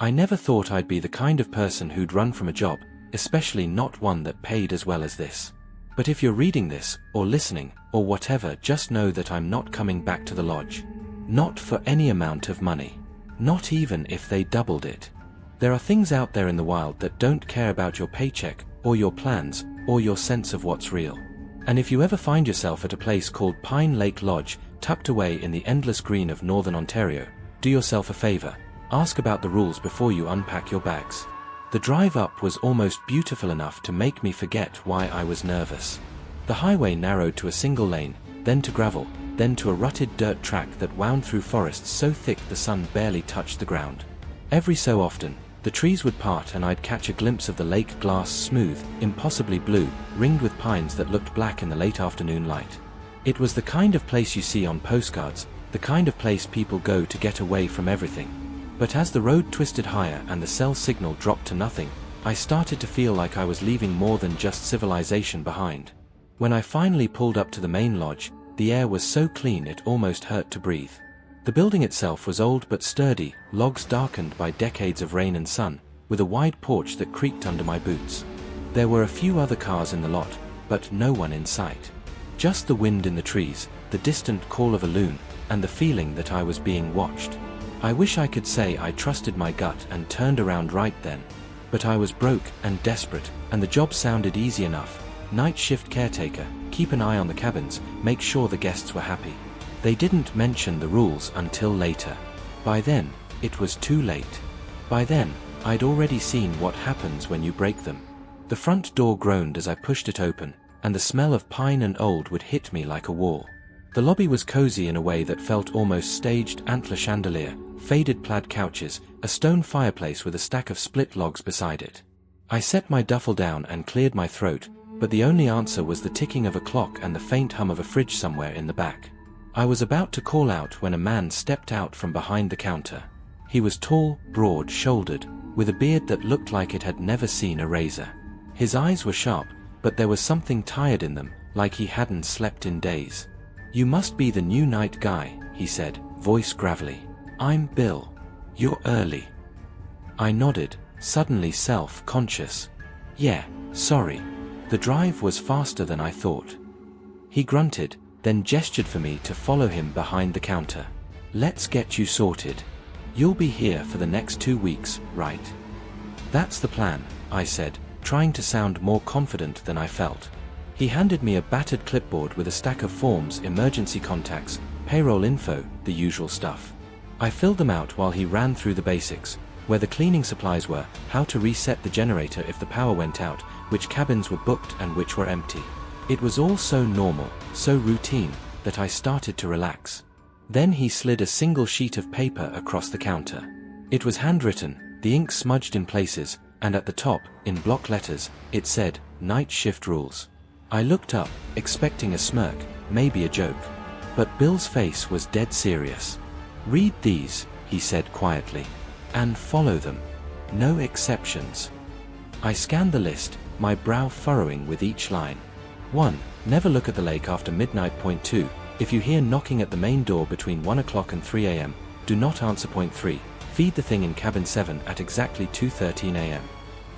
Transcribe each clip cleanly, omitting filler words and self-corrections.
I never thought I'd be the kind of person who'd run from a job, especially not one that paid as well as this. But if you're reading this, or listening, or whatever, just know that I'm not coming back to the lodge. Not for any amount of money. Not even if they doubled it. There are things out there in the wild that don't care about your paycheck, or your plans, or your sense of what's real. And if you ever find yourself at a place called Pine Lake Lodge, tucked away in the endless green of Northern Ontario, do yourself a favor. Ask about the rules before you unpack your bags. The drive up was almost beautiful enough to make me forget why I was nervous. The highway narrowed to a single lane, then to gravel, then to a rutted dirt track that wound through forests so thick the sun barely touched the ground. Every so often, the trees would part and I'd catch a glimpse of the lake, glass smooth, impossibly blue, ringed with pines that looked black in the late afternoon light. It was the kind of place you see on postcards, the kind of place people go to get away from everything. But as the road twisted higher and the cell signal dropped to nothing, I started to feel like I was leaving more than just civilization behind. When I finally pulled up to the main lodge, the air was so clean it almost hurt to breathe. The building itself was old but sturdy, logs darkened by decades of rain and sun, with a wide porch that creaked under my boots. There were a few other cars in the lot, but no one in sight. Just the wind in the trees, the distant call of a loon, and the feeling that I was being watched. I wish I could say I trusted my gut and turned around right then. But I was broke and desperate, and the job sounded easy enough. Night shift caretaker, keep an eye on the cabins, make sure the guests were happy. They didn't mention the rules until later. By then, it was too late. By then, I'd already seen what happens when you break them. The front door groaned as I pushed it open, and the smell of pine and old wood hit me like a wall. The lobby was cozy in a way that felt almost staged. Antler chandelier, faded plaid couches, a stone fireplace with a stack of split logs beside it. I set my duffel down and cleared my throat, but the only answer was the ticking of a clock and the faint hum of a fridge somewhere in the back. I was about to call out when a man stepped out from behind the counter. He was tall, broad-shouldered, with a beard that looked like it had never seen a razor. His eyes were sharp, but there was something tired in them, like he hadn't slept in days. "You must be the new night guy," he said, voice gravelly. "I'm Bill. You're early." I nodded, suddenly self-conscious. "Yeah, sorry. The drive was faster than I thought." He grunted, then gestured for me to follow him behind the counter. "Let's get you sorted. You'll be here for the next 2 weeks, right?" "That's the plan," I said, trying to sound more confident than I felt. He handed me a battered clipboard with a stack of forms, emergency contacts, payroll info, the usual stuff. I filled them out while he ran through the basics, where the cleaning supplies were, how to reset the generator if the power went out, which cabins were booked and which were empty. It was all so normal, so routine, that I started to relax. Then he slid a single sheet of paper across the counter. It was handwritten, the ink smudged in places, and at the top, in block letters, it said, "Night Shift Rules." I looked up, expecting a smirk, maybe a joke. But Bill's face was dead serious. "Read these," he said quietly, "and follow them. No exceptions." I scanned the list, my brow furrowing with each line. 1. Never look at the lake after midnight. Point 2. If you hear knocking at the main door between 1 o'clock and 3 a.m., do not answer. Point 3. Feed the thing in cabin 7 at exactly 2:13 a.m.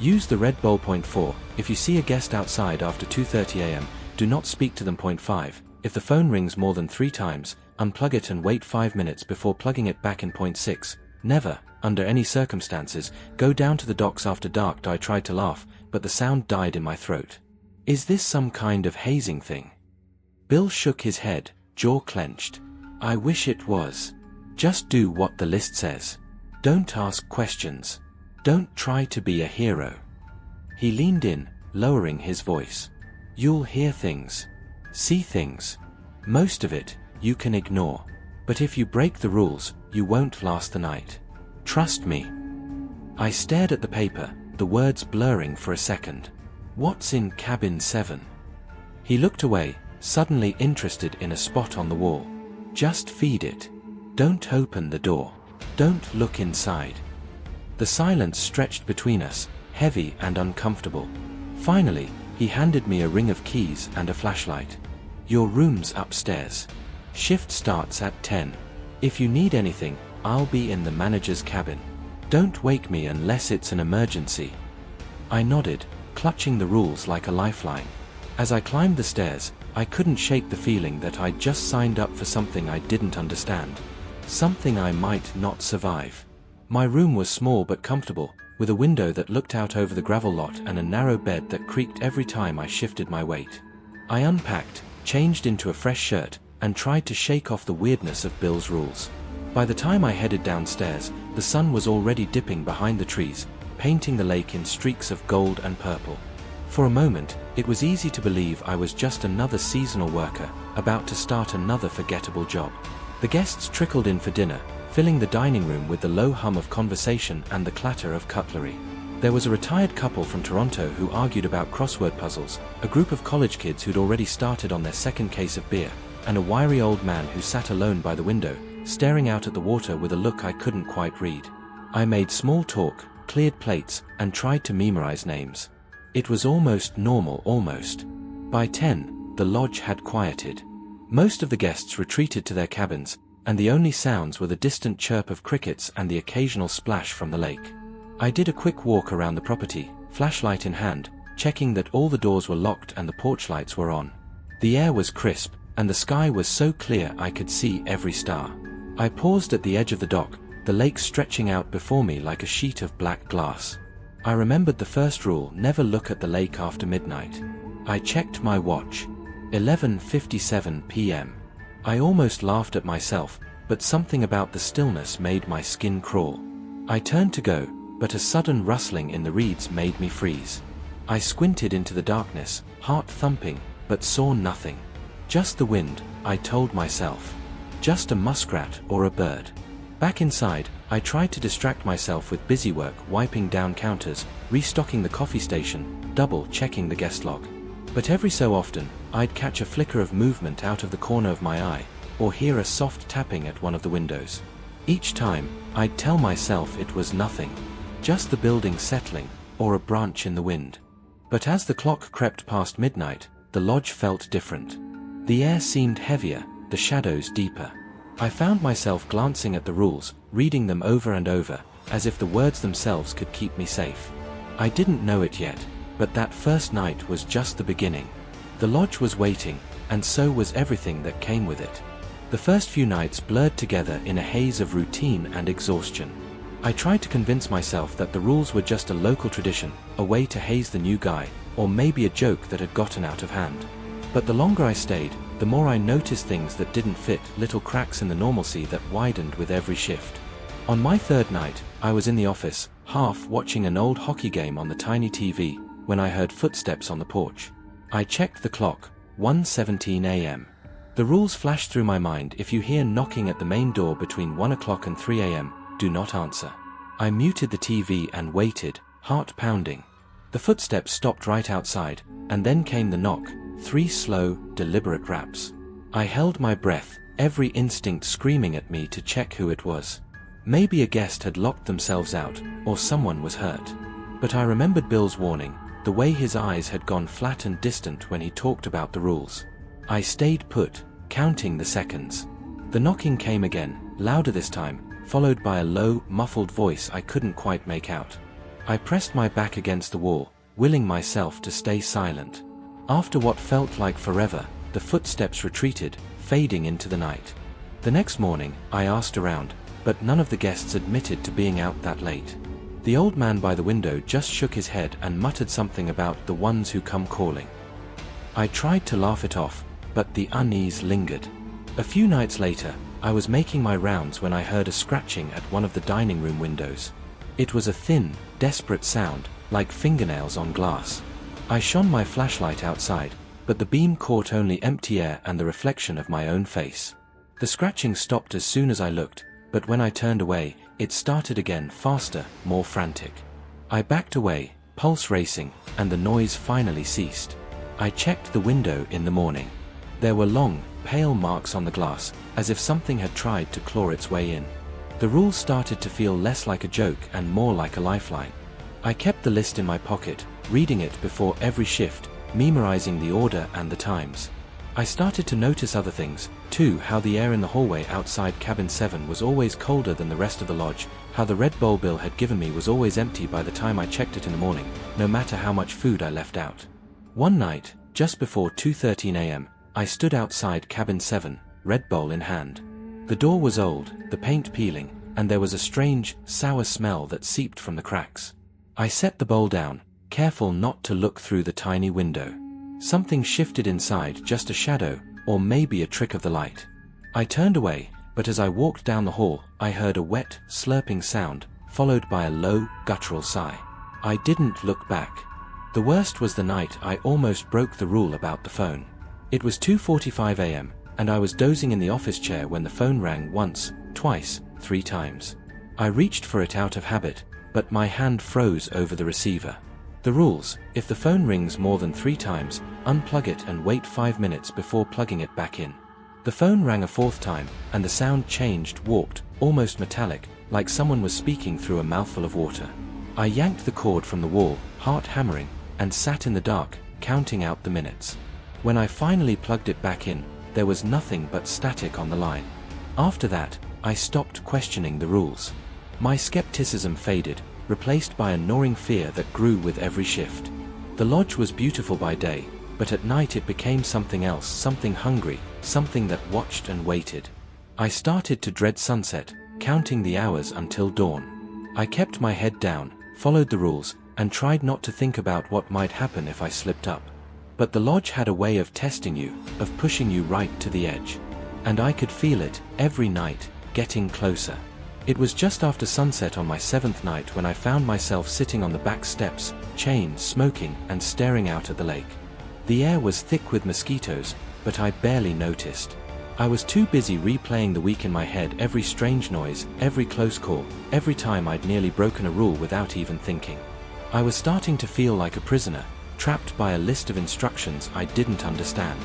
Use the red bowl. Point 4. If you see a guest outside after 2:30 a.m., do not speak to them. Point 5. If the phone rings more than 3 times, unplug it and wait 5 minutes before plugging it back in. Point 6. Never, under any circumstances, go down to the docks after dark. I tried to laugh, but the sound died in my throat. Is this some kind of hazing thing? Bill shook his head, jaw clenched. I wish it was. Just do what the list says. Don't ask questions. Don't try to be a hero. He leaned in, lowering his voice. You'll hear things. See things. Most of it, you can ignore. But if you break the rules, you won't last the night. Trust me. I stared at the paper, the words blurring for a second. What's in cabin 7? He looked away, suddenly interested in a spot on the wall. Just feed it. Don't open the door. Don't look inside. The silence stretched between us, heavy and uncomfortable. Finally, he handed me a ring of keys and a flashlight. Your room's upstairs. Shift starts at 10. If you need anything, I'll be in the manager's cabin. Don't wake me unless it's an emergency. I nodded, clutching the rules like a lifeline. As I climbed the stairs, I couldn't shake the feeling that I'd just signed up for something I didn't understand. Something I might not survive. My room was small but comfortable, with a window that looked out over the gravel lot and a narrow bed that creaked every time I shifted my weight. I unpacked, changed into a fresh shirt, and tried to shake off the weirdness of Bill's rules. By the time I headed downstairs, the sun was already dipping behind the trees, painting the lake in streaks of gold and purple. For a moment, it was easy to believe I was just another seasonal worker, about to start another forgettable job. The guests trickled in for dinner, filling the dining room with the low hum of conversation and the clatter of cutlery. There was a retired couple from Toronto who argued about crossword puzzles, a group of college kids who'd already started on their second case of beer, and a wiry old man who sat alone by the window, staring out at the water with a look I couldn't quite read. I made small talk, cleared plates, and tried to memorize names. It was almost normal, almost. By 10, the lodge had quieted. Most of the guests retreated to their cabins, and the only sounds were the distant chirp of crickets and the occasional splash from the lake. I did a quick walk around the property, flashlight in hand, checking that all the doors were locked and the porch lights were on. The air was crisp, and the sky was so clear I could see every star. I paused at the edge of the dock, the lake stretching out before me like a sheet of black glass. I remembered the first rule: never look at the lake after midnight. I checked my watch. 11:57 p.m. I almost laughed at myself, but something about the stillness made my skin crawl. I turned to go, but a sudden rustling in the reeds made me freeze. I squinted into the darkness, heart thumping, but saw nothing. Just the wind, I told myself. Just a muskrat or a bird. Back inside, I tried to distract myself with busy work, wiping down counters, restocking the coffee station, double-checking the guest log. But every so often, I'd catch a flicker of movement out of the corner of my eye, or hear a soft tapping at one of the windows. Each time, I'd tell myself it was nothing. Just the building settling, or a branch in the wind. But as the clock crept past midnight, the lodge felt different. The air seemed heavier, the shadows deeper. I found myself glancing at the rules, reading them over and over, as if the words themselves could keep me safe. I didn't know it yet, but that first night was just the beginning. The lodge was waiting, and so was everything that came with it. The first few nights blurred together in a haze of routine and exhaustion. I tried to convince myself that the rules were just a local tradition, a way to haze the new guy, or maybe a joke that had gotten out of hand. But the longer I stayed, the more I noticed things that didn't fit, little cracks in the normalcy that widened with every shift. On my third night, I was in the office, half watching an old hockey game on the tiny TV, when I heard footsteps on the porch. I checked the clock, 1:17 a.m. The rules flashed through my mind: if you hear knocking at the main door between 1 o'clock and 3 a.m., do not answer. I muted the TV and waited, heart pounding. The footsteps stopped right outside, and then came the knock, 3 slow, deliberate raps. I held my breath, every instinct screaming at me to check who it was. Maybe a guest had locked themselves out, or someone was hurt. But I remembered Bill's warning, the way his eyes had gone flat and distant when he talked about the rules. I stayed put, counting the seconds. The knocking came again, louder this time, followed by a low, muffled voice I couldn't quite make out. I pressed my back against the wall, willing myself to stay silent. After what felt like forever, the footsteps retreated, fading into the night. The next morning, I asked around, but none of the guests admitted to being out that late. The old man by the window just shook his head and muttered something about the ones who come calling. I tried to laugh it off, but the unease lingered. A few nights later, I was making my rounds when I heard a scratching at one of the dining room windows. It was a thin, desperate sound, like fingernails on glass. I shone my flashlight outside, but the beam caught only empty air and the reflection of my own face. The scratching stopped as soon as I looked, but when I turned away, it started again, faster, more frantic. I backed away, pulse racing, and the noise finally ceased. I checked the window in the morning. There were long, pale marks on the glass, as if something had tried to claw its way in. The rules started to feel less like a joke and more like a lifeline. I kept the list in my pocket, reading it before every shift, memorizing the order and the times. I started to notice other things, 2. How the air in the hallway outside cabin 7 was always colder than the rest of the lodge. How the Red Bull Bill had given me was always empty by the time I checked it in the morning, no matter how much food I left out. One night, just before 2:13 a.m., I stood outside cabin 7, Red Bull in hand. The door was old, the paint peeling, and there was a strange, sour smell that seeped from the cracks. I set the bowl down, careful not to look through the tiny window. Something shifted inside, just a shadow, or maybe a trick of the light. I turned away, but as I walked down the hall, I heard a wet, slurping sound, followed by a low, guttural sigh. I didn't look back. The worst was the night I almost broke the rule about the phone. It was 2:45 a.m., and I was dozing in the office chair when the phone rang once, twice, 3 times. I reached for it out of habit, but my hand froze over the receiver. The rules: if the phone rings more than 3 times, unplug it and wait 5 minutes before plugging it back in. The phone rang a 4th time, and the sound changed, warped, almost metallic, like someone was speaking through a mouthful of water. I yanked the cord from the wall, heart hammering, and sat in the dark, counting out the minutes. When I finally plugged it back in, there was nothing but static on the line. After that, I stopped questioning the rules. My skepticism faded, replaced by a gnawing fear that grew with every shift. The lodge was beautiful by day, but at night it became something else, something hungry, something that watched and waited. I started to dread sunset, counting the hours until dawn. I kept my head down, followed the rules, and tried not to think about what might happen if I slipped up. But the lodge had a way of testing you, of pushing you right to the edge. And I could feel it, every night, getting closer. It was just after sunset on my 7th night when I found myself sitting on the back steps, chained, smoking, and staring out at the lake. The air was thick with mosquitoes, but I barely noticed. I was too busy replaying the week in my head, every strange noise, every close call, every time I'd nearly broken a rule without even thinking. I was starting to feel like a prisoner, trapped by a list of instructions I didn't understand.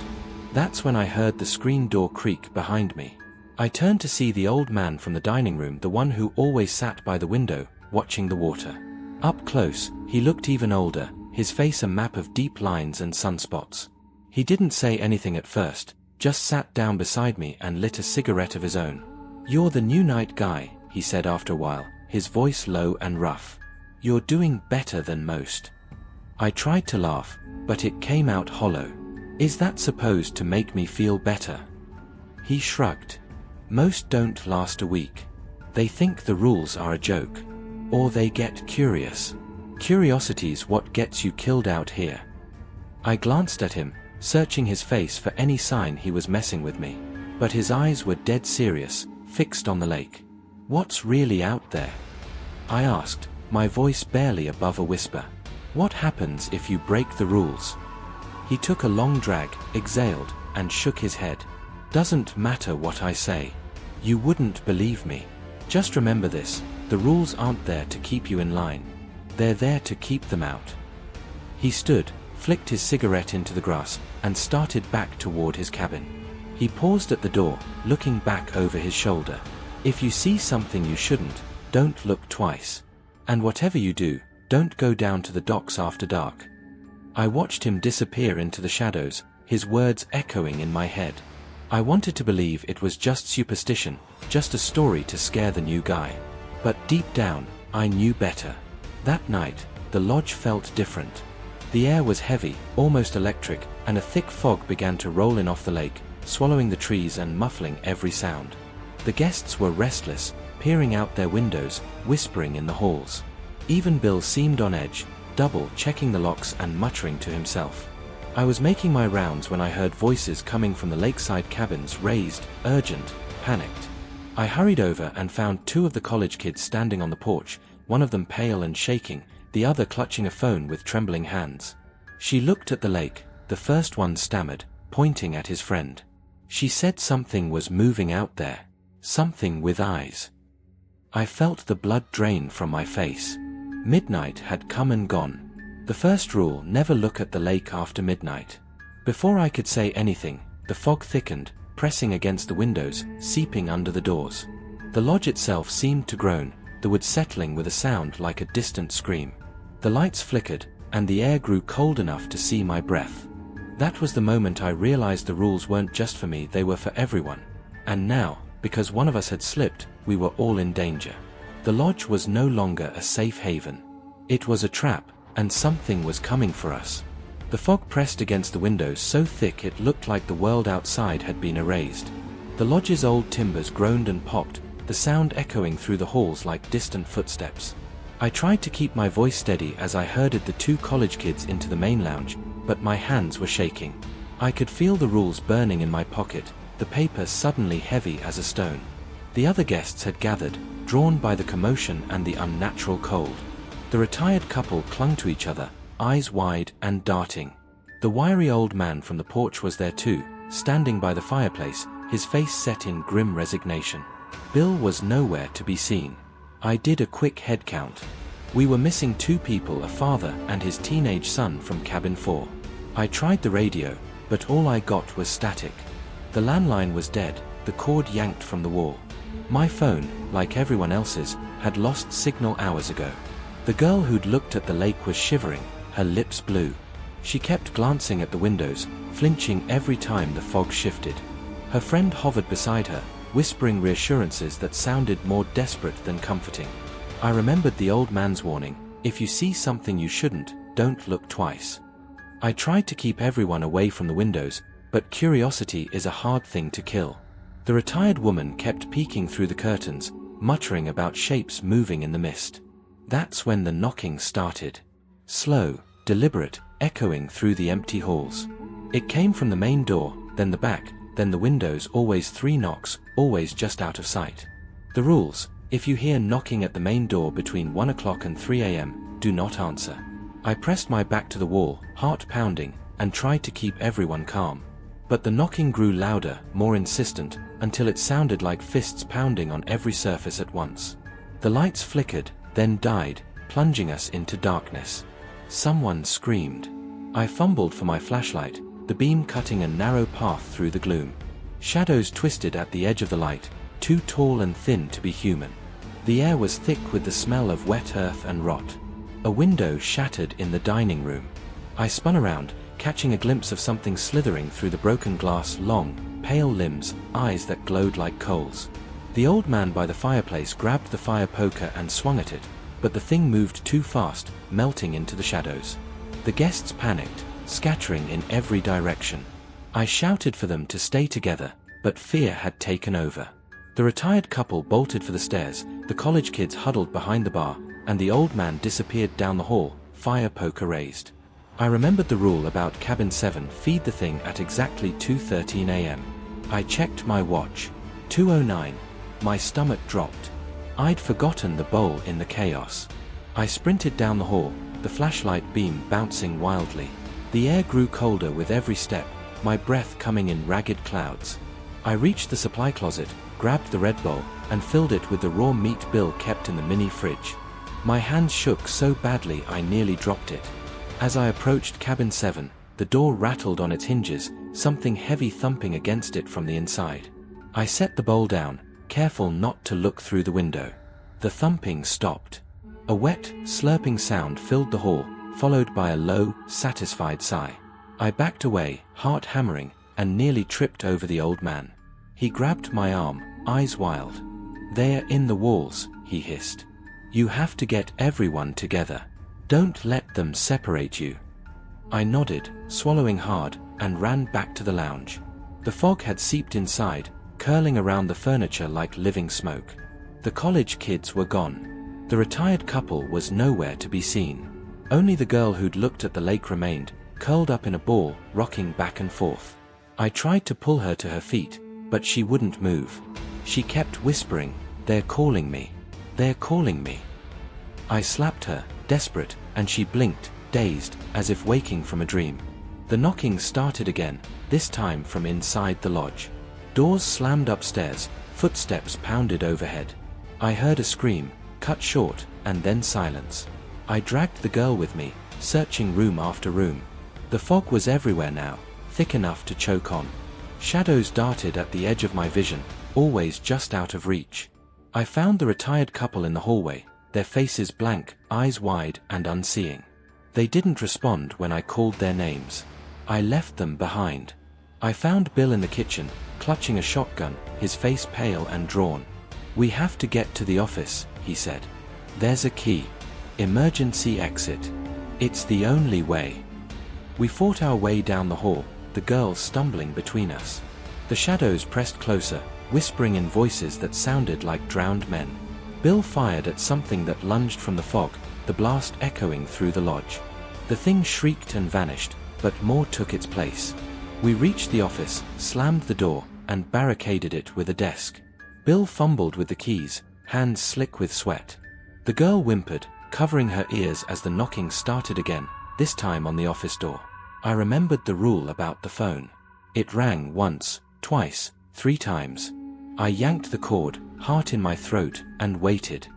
That's when I heard the screen door creak behind me. I turned to see the old man from the dining room, the one who always sat by the window, watching the water. Up close, he looked even older, his face a map of deep lines and sunspots. He didn't say anything at first, just sat down beside me and lit a cigarette of his own. "You're the new night guy," he said after a while, his voice low and rough. "You're doing better than most." I tried to laugh, but it came out hollow. "Is that supposed to make me feel better?" He shrugged. "Most don't last a week. They think the rules are a joke. Or they get curious. Curiosity's what gets you killed out here." I glanced at him, searching his face for any sign he was messing with me. But his eyes were dead serious, fixed on the lake. "What's really out there?" I asked, my voice barely above a whisper. "What happens if you break the rules?" He took a long drag, exhaled, and shook his head. "Doesn't matter what I say. You wouldn't believe me. Just remember this, the rules aren't there to keep you in line. They're there to keep them out." He stood, flicked his cigarette into the grass, and started back toward his cabin. He paused at the door, looking back over his shoulder. "If you see something you shouldn't, don't look twice. And whatever you do, don't go down to the docks after dark." I watched him disappear into the shadows, his words echoing in my head. I wanted to believe it was just superstition, just a story to scare the new guy. But deep down, I knew better. That night, the lodge felt different. The air was heavy, almost electric, and a thick fog began to roll in off the lake, swallowing the trees and muffling every sound. The guests were restless, peering out their windows, whispering in the halls. Even Bill seemed on edge, double-checking the locks and muttering to himself. I was making my rounds when I heard voices coming from the lakeside cabins, raised, urgent, panicked. I hurried over and found 2 of the college kids standing on the porch, one of them pale and shaking, the other clutching a phone with trembling hands. She looked at the lake, the first one stammered, pointing at his friend. She said something was moving out there. Something with eyes. I felt the blood drain from my face. Midnight had come and gone. The first rule: never look at the lake after midnight. Before I could say anything, the fog thickened, pressing against the windows, seeping under the doors. The lodge itself seemed to groan, the wood settling with a sound like a distant scream. The lights flickered, and the air grew cold enough to see my breath. That was the moment I realized the rules weren't just for me, they were for everyone. And now, because one of us had slipped, we were all in danger. The lodge was no longer a safe haven. It was a trap, and something was coming for us. The fog pressed against the windows so thick it looked like the world outside had been erased. The lodge's old timbers groaned and popped, the sound echoing through the halls like distant footsteps. I tried to keep my voice steady as I herded the 2 college kids into the main lounge, but my hands were shaking. I could feel the rules burning in my pocket, the paper suddenly heavy as a stone. The other guests had gathered, drawn by the commotion and the unnatural cold. The retired couple clung to each other, eyes wide and darting. The wiry old man from the porch was there too, standing by the fireplace, his face set in grim resignation. Bill was nowhere to be seen. I did a quick head count. We were missing 2 people, a father and his teenage son from cabin 4. I tried the radio, but all I got was static. The landline was dead, the cord yanked from the wall. My phone, like everyone else's, had lost signal hours ago. The girl who'd looked at the lake was shivering, her lips blue. She kept glancing at the windows, flinching every time the fog shifted. Her friend hovered beside her, whispering reassurances that sounded more desperate than comforting. I remembered the old man's warning, if you see something you shouldn't, don't look twice. I tried to keep everyone away from the windows, but curiosity is a hard thing to kill. The retired woman kept peeking through the curtains, muttering about shapes moving in the mist. That's when the knocking started. Slow, deliberate, echoing through the empty halls. It came from the main door, then the back, then the windows, always 3 knocks, always just out of sight. The rules: if you hear knocking at the main door between 1 o'clock and 3 a.m., do not answer. I pressed my back to the wall, heart pounding, and tried to keep everyone calm. But the knocking grew louder, more insistent, until it sounded like fists pounding on every surface at once. The lights flickered, then died, plunging us into darkness. Someone screamed. I fumbled for my flashlight, the beam cutting a narrow path through the gloom. Shadows twisted at the edge of the light, too tall and thin to be human. The air was thick with the smell of wet earth and rot. A window shattered in the dining room. I spun around, catching a glimpse of something slithering through the broken glass, long, pale limbs, eyes that glowed like coals. The old man by the fireplace grabbed the fire poker and swung at it, but the thing moved too fast, melting into the shadows. The guests panicked, scattering in every direction. I shouted for them to stay together, but fear had taken over. The retired couple bolted for the stairs, the college kids huddled behind the bar, and the old man disappeared down the hall, fire poker raised. I remembered the rule about cabin 7, feed the thing at exactly 2:13 a.m. I checked my watch. 2:09. My stomach dropped. I'd forgotten the bowl in the chaos. I sprinted down the hall, the flashlight beam bouncing wildly. The air grew colder with every step, my breath coming in ragged clouds. I reached the supply closet, grabbed the Red Bull, and filled it with the raw meat Bill kept in the mini fridge. My hands shook so badly I nearly dropped it. As I approached cabin 7, the door rattled on its hinges, something heavy thumping against it from the inside. I set the bowl down, careful not to look through the window. The thumping stopped. A wet, slurping sound filled the hall, followed by a low, satisfied sigh. I backed away, heart hammering, and nearly tripped over the old man. He grabbed my arm, eyes wild. "They're in the walls," he hissed. "You have to get everyone together. Don't let them separate you." I nodded, swallowing hard, and ran back to the lounge. The fog had seeped inside, curling around the furniture like living smoke. The college kids were gone. The retired couple was nowhere to be seen. Only the girl who'd looked at the lake remained, curled up in a ball, rocking back and forth. I tried to pull her to her feet, but she wouldn't move. She kept whispering, "They're calling me. They're calling me." I slapped her, desperate, and she blinked, dazed, as if waking from a dream. The knocking started again, this time from inside the lodge. Doors slammed upstairs, footsteps pounded overhead. I heard a scream, cut short, and then silence. I dragged the girl with me, searching room after room. The fog was everywhere now, thick enough to choke on. Shadows darted at the edge of my vision, always just out of reach. I found the retired couple in the hallway, their faces blank, eyes wide and unseeing. They didn't respond when I called their names. I left them behind. I found Bill in the kitchen, clutching a shotgun, his face pale and drawn. "We have to get to the office," he said. "There's a key. Emergency exit. It's the only way." We fought our way down the hall, the girls stumbling between us. The shadows pressed closer, whispering in voices that sounded like drowned men. Bill fired at something that lunged from the fog, the blast echoing through the lodge. The thing shrieked and vanished, but more took its place. We reached the office, slammed the door, and barricaded it with a desk. Bill fumbled with the keys, hands slick with sweat. The girl whimpered, covering her ears as the knocking started again, this time on the office door. I remembered the rule about the phone. It rang once, twice, 3 times. I yanked the cord, heart in my throat, and waited.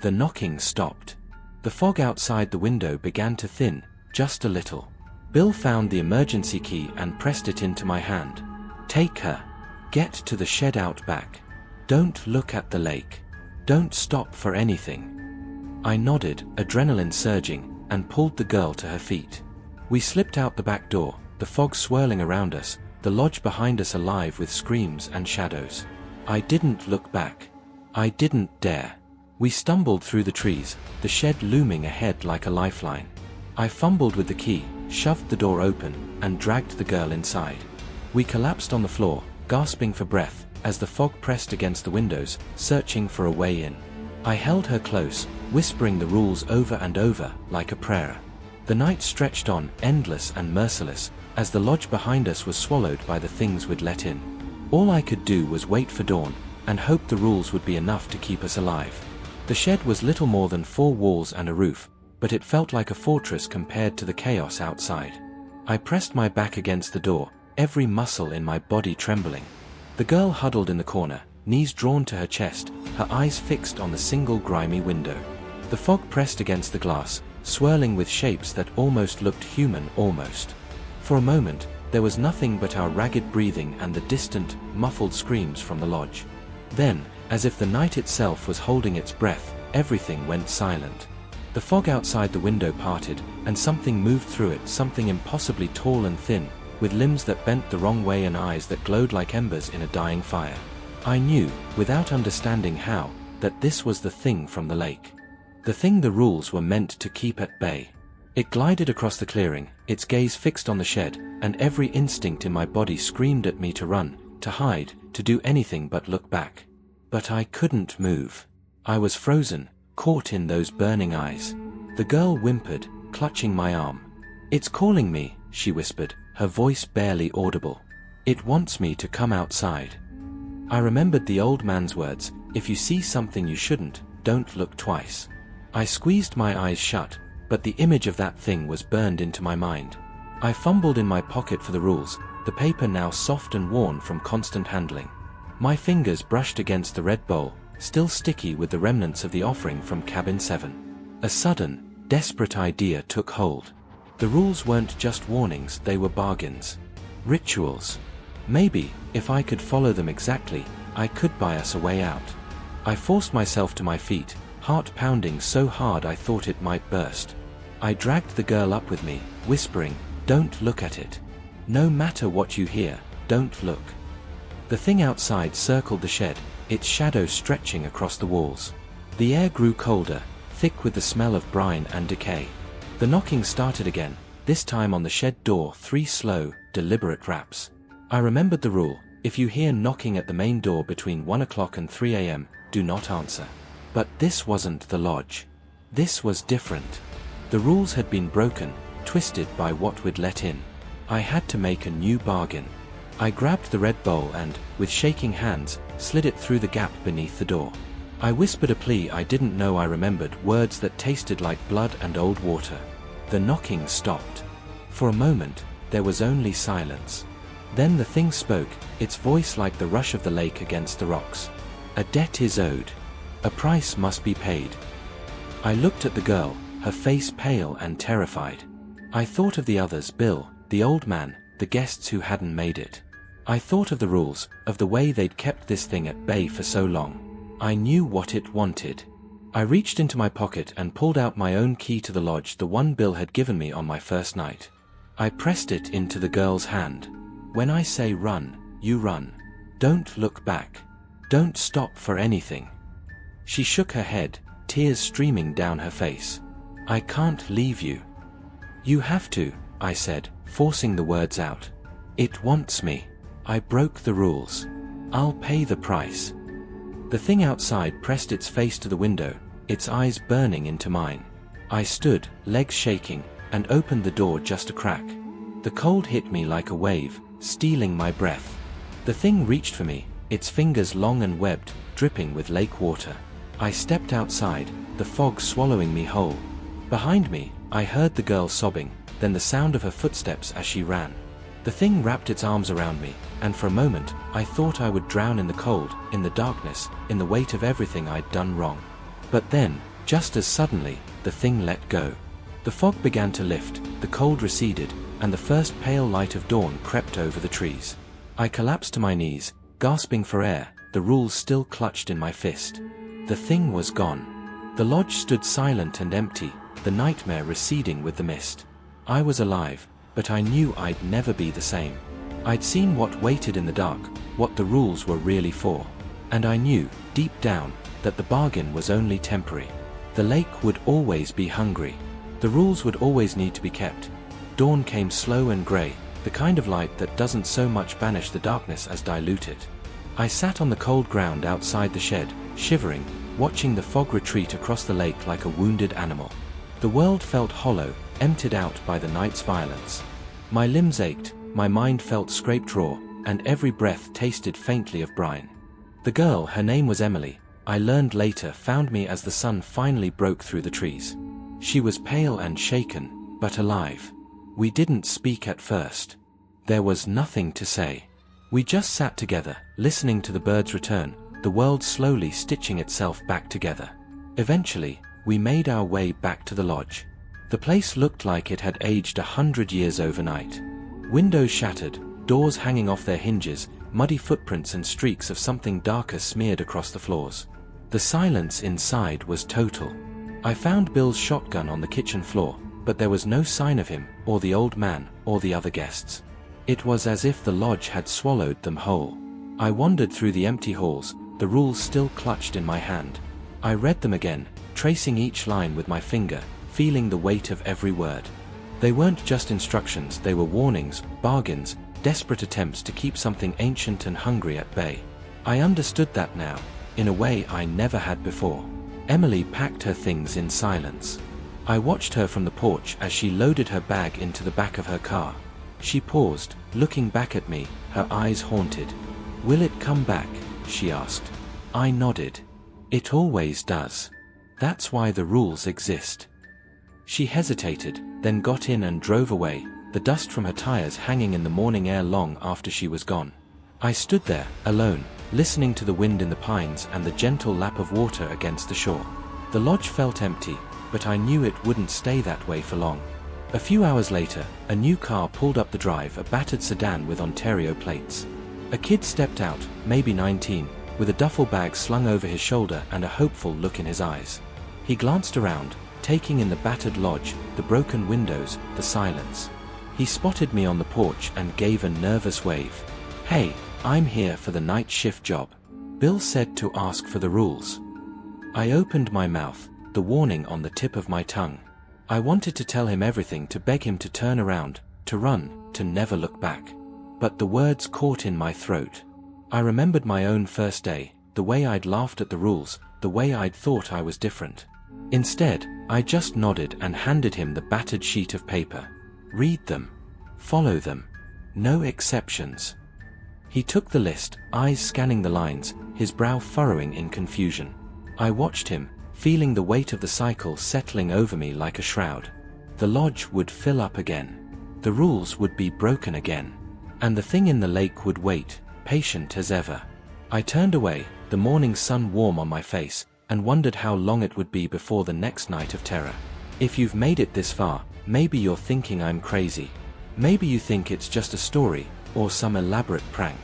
The knocking stopped. The fog outside the window began to thin, just a little. Bill found the emergency key and pressed it into my hand. "Take her. Get to the shed out back. Don't look at the lake. Don't stop for anything." I nodded, adrenaline surging, and pulled the girl to her feet. We slipped out the back door, the fog swirling around us, the lodge behind us alive with screams and shadows. I didn't look back. I didn't dare. We stumbled through the trees, the shed looming ahead like a lifeline. I fumbled with the key, shoved the door open, and dragged the girl inside. We collapsed on the floor, gasping for breath, as the fog pressed against the windows, searching for a way in. I held her close, whispering the rules over and over, like a prayer. The night stretched on, endless and merciless, as the lodge behind us was swallowed by the things we'd let in. All I could do was wait for dawn, and hope the rules would be enough to keep us alive. The shed was little more than 4 walls and a roof, but it felt like a fortress compared to the chaos outside. I pressed my back against the door, every muscle in my body trembling. The girl huddled in the corner, knees drawn to her chest, her eyes fixed on the single grimy window. The fog pressed against the glass, swirling with shapes that almost looked human almost. For a moment, there was nothing but our ragged breathing and the distant, muffled screams from the lodge. Then, as if the night itself was holding its breath, everything went silent. The fog outside the window parted, and something moved through it, something impossibly tall and thin, with limbs that bent the wrong way and eyes that glowed like embers in a dying fire. I knew, without understanding how, that this was the thing from the lake. The thing the rules were meant to keep at bay. It glided across the clearing, its gaze fixed on the shed, and every instinct in my body screamed at me to run, to hide, to do anything but look back. But I couldn't move. I was frozen, caught in those burning eyes. The girl whimpered, clutching my arm. "It's calling me," she whispered, her voice barely audible. "It wants me to come outside." I remembered the old man's words, "If you see something you shouldn't, don't look twice." I squeezed my eyes shut, but the image of that thing was burned into my mind. I fumbled in my pocket for the rules, the paper now soft and worn from constant handling. My fingers brushed against the red bowl, still sticky with the remnants of the offering from Cabin 7. A sudden, desperate idea took hold. The rules weren't just warnings, they were bargains. Rituals. Maybe, if I could follow them exactly, I could buy us a way out. I forced myself to my feet, heart pounding so hard I thought it might burst. I dragged the girl up with me, whispering, "Don't look at it. No matter what you hear, don't look." The thing outside circled the shed, its shadow stretching across the walls. The air grew colder, thick with the smell of brine and decay. The knocking started again, this time on the shed door, 3 slow, deliberate raps. I remembered the rule: if you hear knocking at the main door between 1 o'clock and 3 a.m., do not answer. But this wasn't the lodge. This was different. The rules had been broken, twisted by what we'd let in. I had to make a new bargain. I grabbed the red bowl and, with shaking hands, slid it through the gap beneath the door. I whispered a plea I didn't know I remembered, words that tasted like blood and old water. The knocking stopped. For a moment, there was only silence. Then the thing spoke, its voice like the rush of the lake against the rocks. "A debt is owed. A price must be paid." I looked at the girl, her face pale and terrified. I thought of the others, Bill, the old man, the guests who hadn't made it. I thought of the rules, of the way they'd kept this thing at bay for so long. I knew what it wanted. I reached into my pocket and pulled out my own key to the lodge, the one Bill had given me on my first night. I pressed it into the girl's hand. When I say run, you run. Don't look back. Don't stop for anything. She shook her head, tears streaming down her face. I can't leave you. You have to, I said, forcing the words out. It wants me. I broke the rules. I'll pay the price. The thing outside pressed its face to the window, its eyes burning into mine. I stood, legs shaking, and opened the door just a crack. The cold hit me like a wave, stealing my breath. The thing reached for me, its fingers long and webbed, dripping with lake water. I stepped outside, the fog swallowing me whole. Behind me, I heard the girl sobbing, then the sound of her footsteps as she ran. The thing wrapped its arms around me, and for a moment, I thought I would drown in the cold, in the darkness, in the weight of everything I'd done wrong. But then, just as suddenly, the thing let go. The fog began to lift, the cold receded, and the first pale light of dawn crept over the trees. I collapsed to my knees, gasping for air, the rules still clutched in my fist. The thing was gone. The lodge stood silent and empty, the nightmare receding with the mist. I was alive, but I knew I'd never be the same. I'd seen what waited in the dark, what the rules were really for. And I knew, deep down, that the bargain was only temporary. The lake would always be hungry. The rules would always need to be kept. Dawn came slow and grey, the kind of light that doesn't so much banish the darkness as dilute it. I sat on the cold ground outside the shed, shivering, watching the fog retreat across the lake like a wounded animal. The world felt hollow, emptied out by the night's violence. My limbs ached, my mind felt scraped raw, and every breath tasted faintly of brine. The girl, her name was Emily, I learned later, found me as the sun finally broke through the trees. She was pale and shaken, but alive. We didn't speak at first. There was nothing to say. We just sat together, listening to the birds return, the world slowly stitching itself back together. Eventually, we made our way back to the lodge. The place looked like it had aged 100 years overnight. Windows shattered, doors hanging off their hinges, muddy footprints and streaks of something darker smeared across the floors. The silence inside was total. I found Bill's shotgun on the kitchen floor, but there was no sign of him, or the old man, or the other guests. It was as if the lodge had swallowed them whole. I wandered through the empty halls, the rules still clutched in my hand. I read them again, tracing each line with my finger, feeling the weight of every word. They weren't just instructions, they were warnings, bargains, desperate attempts to keep something ancient and hungry at bay. I understood that now, in a way I never had before. Emily packed her things in silence. I watched her from the porch as she loaded her bag into the back of her car. She paused, looking back at me, her eyes haunted. "Will it come back?" she asked. I nodded. "It always does. That's why the rules exist." She hesitated, then got in and drove away, the dust from her tires hanging in the morning air long after she was gone. I stood there, alone, listening to the wind in the pines and the gentle lap of water against the shore. The lodge felt empty, but I knew it wouldn't stay that way for long. A few hours later, a new car pulled up the drive, a battered sedan with Ontario plates. A kid stepped out, maybe 19, with a duffel bag slung over his shoulder and a hopeful look in his eyes. He glanced around, taking in the battered lodge, the broken windows, the silence. He spotted me on the porch and gave a nervous wave. "Hey, I'm here for the night shift job. Bill said to ask for the rules." I opened my mouth, the warning on the tip of my tongue. I wanted to tell him everything, to beg him to turn around, to run, to never look back. But the words caught in my throat. I remembered my own first day, the way I'd laughed at the rules, the way I'd thought I was different. Instead, I just nodded and handed him the battered sheet of paper. "Read them. Follow them. No exceptions." He took the list, eyes scanning the lines, his brow furrowing in confusion. I watched him, feeling the weight of the cycle settling over me like a shroud. The lodge would fill up again. The rules would be broken again. And the thing in the lake would wait, patient as ever. I turned away, the morning sun warm on my face, and wondered how long it would be before the next night of terror. If you've made it this far, maybe you're thinking I'm crazy. Maybe you think it's just a story, or some elaborate prank.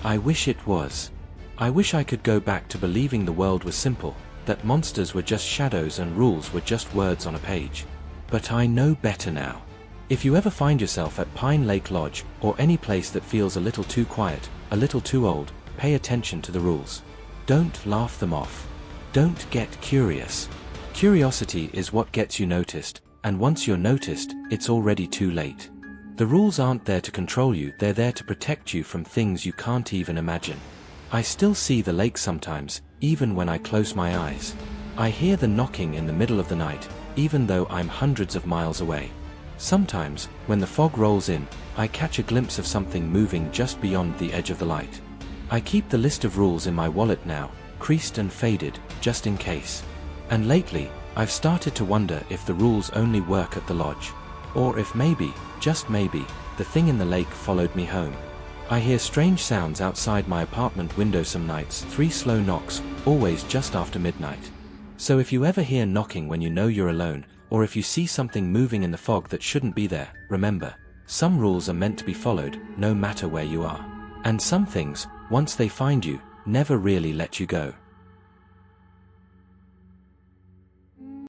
I wish it was. I wish I could go back to believing the world was simple, that monsters were just shadows and rules were just words on a page. But I know better now. If you ever find yourself at Pine Lake Lodge, or any place that feels a little too quiet, a little too old, pay attention to the rules. Don't laugh them off. Don't get curious. Curiosity is what gets you noticed, and once you're noticed, it's already too late. The rules aren't there to control you, they're there to protect you from things you can't even imagine. I still see the lake sometimes, even when I close my eyes. I hear the knocking in the middle of the night, even though I'm hundreds of miles away. Sometimes, when the fog rolls in, I catch a glimpse of something moving just beyond the edge of the light. I keep the list of rules in my wallet now, creased and faded, just in case. And lately, I've started to wonder if the rules only work at the lodge. Or if maybe, just maybe, the thing in the lake followed me home. I hear strange sounds outside my apartment window some nights, 3 slow knocks, always just after midnight. So if you ever hear knocking when you know you're alone, or if you see something moving in the fog that shouldn't be there, remember, some rules are meant to be followed, no matter where you are. And some things, once they find you, never really let you go.